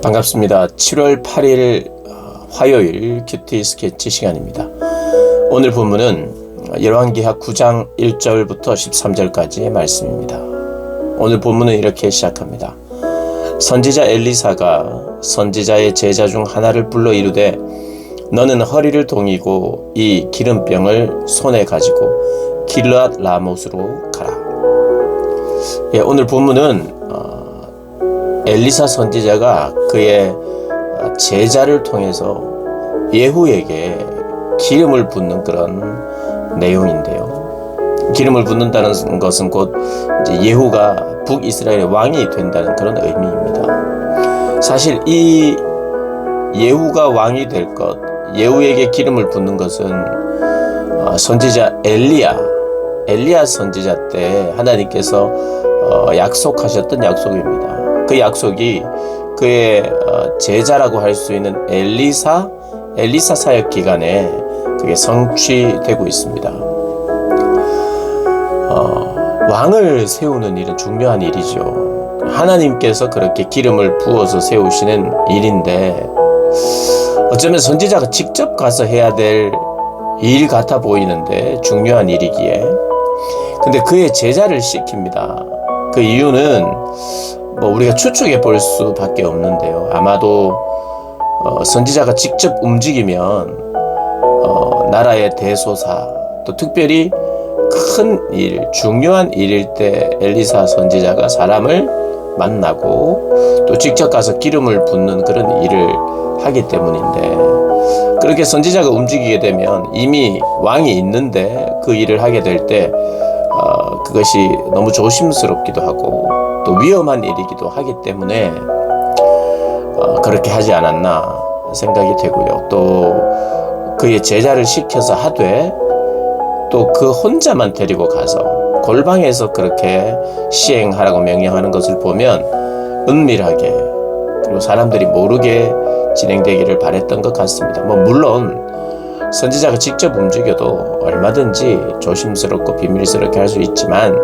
반갑습니다. 7월 8일 화요일 큐티 스케치 시간입니다. 오늘 본문은 열왕기하 9장 1절부터 13절까지의 말씀입니다. 오늘 본문은 이렇게 시작합니다. 선지자 엘리사가 선지자의 제자 중 하나를 불러 이르되 너는 허리를 동이고 이 기름병을 손에 가지고 길르앗 라못으로 가라. 오늘 본문은 엘리사 선지자가 그의 제자를 통해서 예후에게 기름을 붓는 그런 내용인데요. 기름을 붓는다는 것은 곧 이제 예후가 북이스라엘의 왕이 된다는 그런 의미입니다. 사실 이 예후가 왕이 될 것, 예후에게 기름을 붓는 것은 선지자 엘리야 선지자 때 하나님께서 약속하셨던 약속입니다. 그 약속이 그의 제자라고 할 수 있는 엘리사 사역 기간에 그게 성취되고 있습니다. 왕을 세우는 일은 중요한 일이죠. 하나님께서 그렇게 기름을 부어서 세우시는 일인데 어쩌면 선지자가 직접 가서 해야 될 일 같아 보이는데 중요한 일이기에 근데 그의 제자를 시킵니다. 그 이유는 우리가 추측해 볼 수밖에 없는데요. 아마도 선지자가 직접 움직이면 나라의 대소사 또 특별히 큰 일, 중요한 일일 때 엘리사 선지자가 사람을 만나고 또 직접 가서 기름을 붓는 그런 일을 하기 때문인데 그렇게 선지자가 움직이게 되면 이미 왕이 있는데 그 일을 하게 될 때 그것이 너무 조심스럽기도 하고 또 위험한 일이기도 하기 때문에 그렇게 하지 않았나 생각이 되고요. 또 그의 제자를 시켜서 하되 또 그 혼자만 데리고 가서 골방에서 그렇게 시행하라고 명령하는 것을 보면 은밀하게 그리고 사람들이 모르게 진행되기를 바랬던 것 같습니다. 물론 선지자가 직접 움직여도 얼마든지 조심스럽고 비밀스럽게 할 수 있지만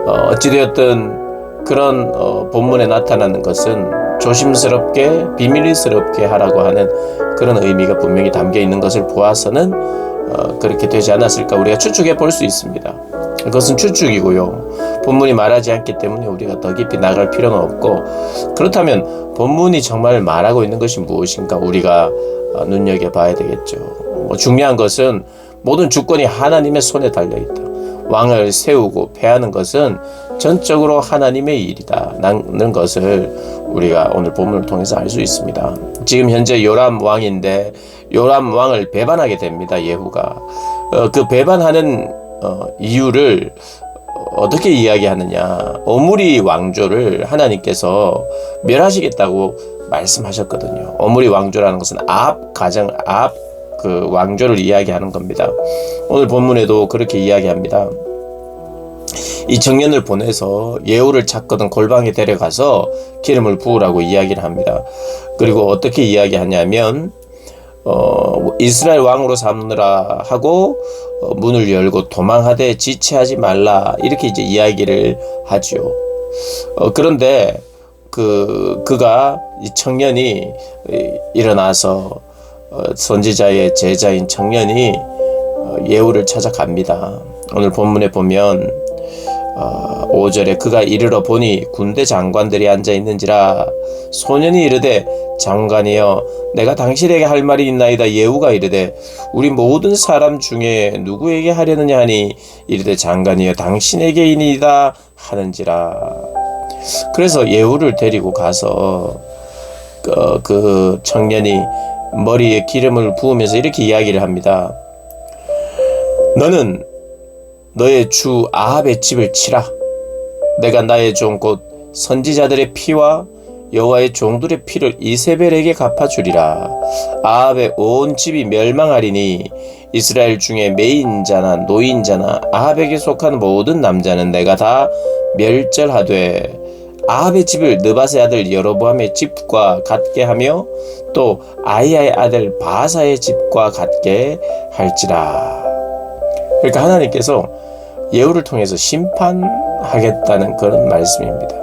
어찌되었든 그런 본문에 나타나는 것은 조심스럽게 비밀스럽게 하라고 하는 그런 의미가 분명히 담겨 있는 것을 보아서는 그렇게 되지 않았을까 우리가 추측해 볼 수 있습니다. 그것은 추측이고요. 본문이 말하지 않기 때문에 우리가 더 깊이 나갈 필요는 없고 그렇다면 본문이 정말 말하고 있는 것이 무엇인가 우리가 눈여겨봐야 되겠죠. 중요한 것은 모든 주권이 하나님의 손에 달려있다. 왕을 세우고 패하는 것은 전적으로 하나님의 일이다라는 것을 우리가 오늘 본문을 통해서 알 수 있습니다. 지금 현재 요람 왕인데 요람 왕을 배반하게 됩니다. 예후가. 그 배반하는 이유를 어떻게 이야기하느냐. 오므리 왕조를 하나님께서 멸하시겠다고 말씀하셨거든요. 오므리 왕조라는 것은 그 왕조를 이야기하는 겁니다. 오늘 본문에도 그렇게 이야기합니다. 이 청년을 보내서 예후를 찾거든 골방에 데려가서 기름을 부으라고 이야기를 합니다. 그리고 어떻게 이야기하냐면 이스라엘 왕으로 삼느라 하고 문을 열고 도망하되 지체하지 말라 이렇게 이제 이야기를 하죠. 그런데 그가 이 청년이 일어나서 선지자의 제자인 청년이 예후를 찾아갑니다. 오늘 본문에 보면 5절에 그가 이르러 보니 군대 장관들이 앉아 있는지라 소년이 이르되 장관이여 내가 당신에게 할 말이 있나이다. 예후가 이르되 우리 모든 사람 중에 누구에게 하려느냐 하니 이르되 장관이여 당신에게이니이다 하는지라. 그래서 예후를 데리고 가서 그 청년이 머리에 기름을 부으면서 이렇게 이야기를 합니다. 너는 너의 주 아합의 집을 치라. 내가 나의 종 곧 선지자들의 피와 여호와의 종들의 피를 이세벨에게 갚아주리라. 아합의 온 집이 멸망하리니 이스라엘 중에 매인자나 노인자나 아합에게 속한 모든 남자는 내가 다 멸절하되 아합의 집을 느밧의 아들 여로보암의 집과 같게 하며 또 아히야의 아들 바하사의 집과 같게 할지라. 그러니까 하나님께서 예후를 통해서 심판하겠다는 그런 말씀입니다.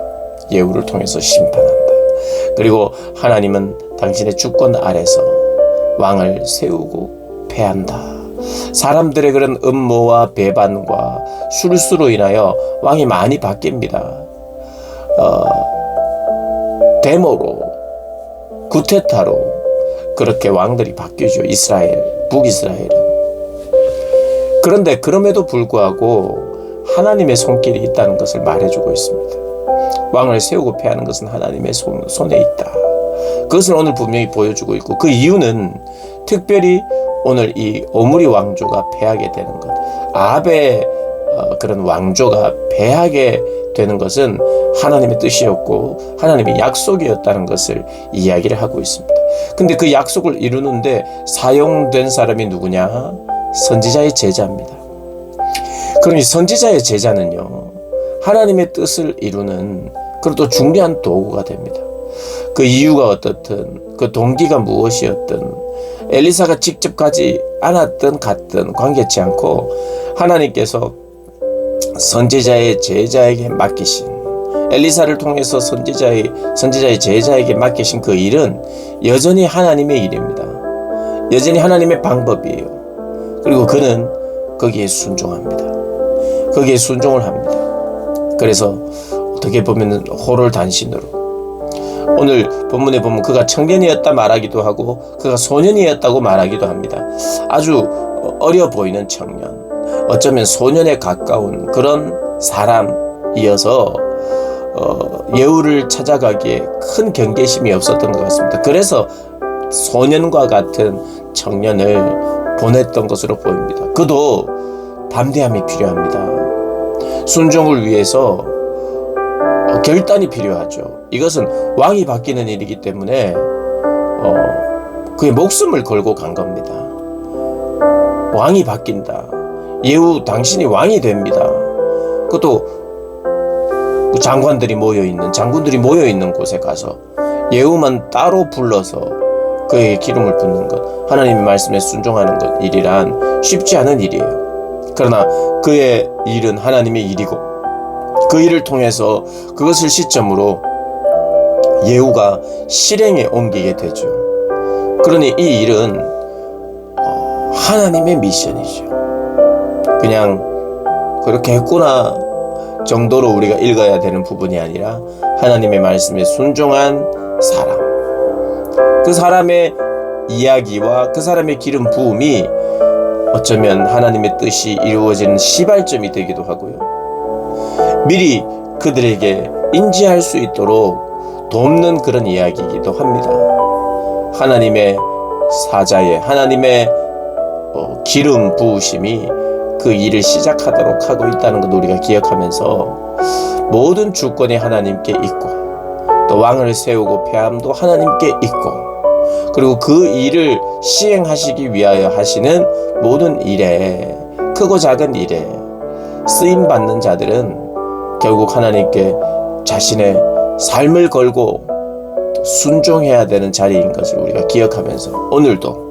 예후를 통해서 심판한다. 그리고 하나님은 당신의 주권 아래서 왕을 세우고 패한다. 사람들의 그런 음모와 배반과 술수로 인하여 왕이 많이 바뀝니다. 데모로, 구테타로 그렇게 왕들이 바뀌죠. 북이스라엘은. 그런데 그럼에도 불구하고 하나님의 손길이 있다는 것을 말해주고 있습니다. 왕을 세우고 패하는 것은 하나님의 손에 있다. 그것을 오늘 분명히 보여주고 있고, 그 이유는 특별히 오늘 이 오므리 왕조가 패하게 되는 것, 아합의 그런 왕조가 패하게 되는 것은 하나님의 뜻이었고 하나님의 약속이었다는 것을 이야기를 하고 있습니다. 근데 그 약속을 이루는데 사용된 사람이 누구냐? 선지자의 제자입니다. 그러니 선지자의 제자는요, 하나님의 뜻을 이루는 그리고 또 중요한 도구가 됩니다. 그 이유가 어떻든, 그 동기가 무엇이었든, 엘리사가 직접 가지 않았든 갔든 관계치 않고 하나님께서 선지자의 제자에게 맡기신, 엘리사를 통해서 선지자의 제자에게 맡기신 그 일은 여전히 하나님의 일입니다. 여전히 하나님의 방법이에요. 그리고 그는 거기에 순종합니다. 거기에 순종을 합니다. 그래서 어떻게 보면 호롤단신으로, 오늘 본문에 보면 그가 청년이었다 말하기도 하고 그가 소년이었다고 말하기도 합니다. 아주 어려 보이는 청년, 어쩌면 소년에 가까운 그런 사람이어서 예후를 찾아가기에 큰 경계심이 없었던 것 같습니다. 그래서 소년과 같은 청년을 보냈던 것으로 보입니다. 그도 담대함이 필요합니다. 순종을 위해서 결단이 필요하죠. 이것은 왕이 바뀌는 일이기 때문에 그의 목숨을 걸고 간 겁니다. 왕이 바뀐다. 예후 당신이 왕이 됩니다. 그것도 장군들이 모여있는 곳에 가서 예후만 따로 불러서 그에게 기름을 붓는 것, 하나님의 말씀에 순종하는 것, 일이란 쉽지 않은 일이에요. 그러나 그의 일은 하나님의 일이고 그 일을 통해서 그것을 시점으로 예후가 실행에 옮기게 되죠. 그러니 이 일은 하나님의 미션이죠. 그냥 그렇게 했구나 정도로 우리가 읽어야 되는 부분이 아니라 하나님의 말씀에 순종한 사람, 그 사람의 이야기와 그 사람의 기름 부음이 어쩌면 하나님의 뜻이 이루어지는 시발점이 되기도 하고요, 미리 그들에게 인지할 수 있도록 돕는 그런 이야기이기도 합니다. 하나님의 사자의, 하나님의 기름 부으심이 그 일을 시작하도록 하고 있다는 것 우리가 기억하면서 모든 주권이 하나님께 있고 또 왕을 세우고 패함도 하나님께 있고, 그리고 그 일을 시행하시기 위하여 하시는 모든 일에, 크고 작은 일에 쓰임받는 자들은 결국 하나님께 자신의 삶을 걸고 순종해야 되는 자리인 것을 우리가 기억하면서 오늘도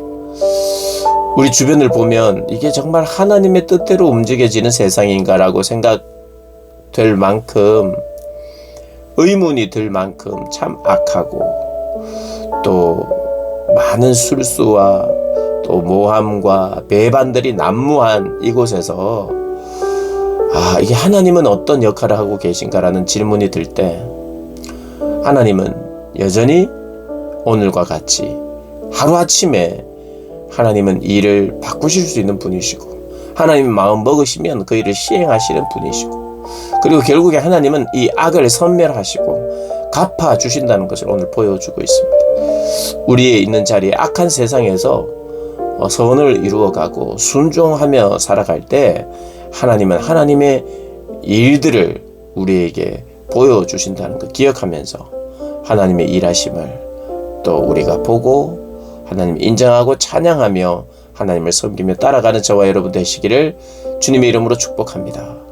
우리 주변을 보면 이게 정말 하나님의 뜻대로 움직여지는 세상인가라고 생각될 만큼, 의문이 들 만큼 참 악하고 또 많은 술수와 또 모함과 배반들이 난무한 이곳에서 이게 하나님은 어떤 역할을 하고 계신가라는 질문이 들 때, 하나님은 여전히 오늘과 같이 하루아침에 하나님은 일을 바꾸실 수 있는 분이시고, 하나님 마음 먹으시면 그 일을 시행하시는 분이시고, 그리고 결국에 하나님은 이 악을 섬멸하시고 갚아주신다는 것을 오늘 보여주고 있습니다. 우리의 있는 자리에 악한 세상에서 선을 이루어가고 순종하며 살아갈 때 하나님은 하나님의 일들을 우리에게 보여주신다는 것 기억하면서 하나님의 일하심을 또 우리가 보고 하나님 인정하고 찬양하며 하나님을 섬기며 따라가는 저와 여러분 되시기를 주님의 이름으로 축복합니다.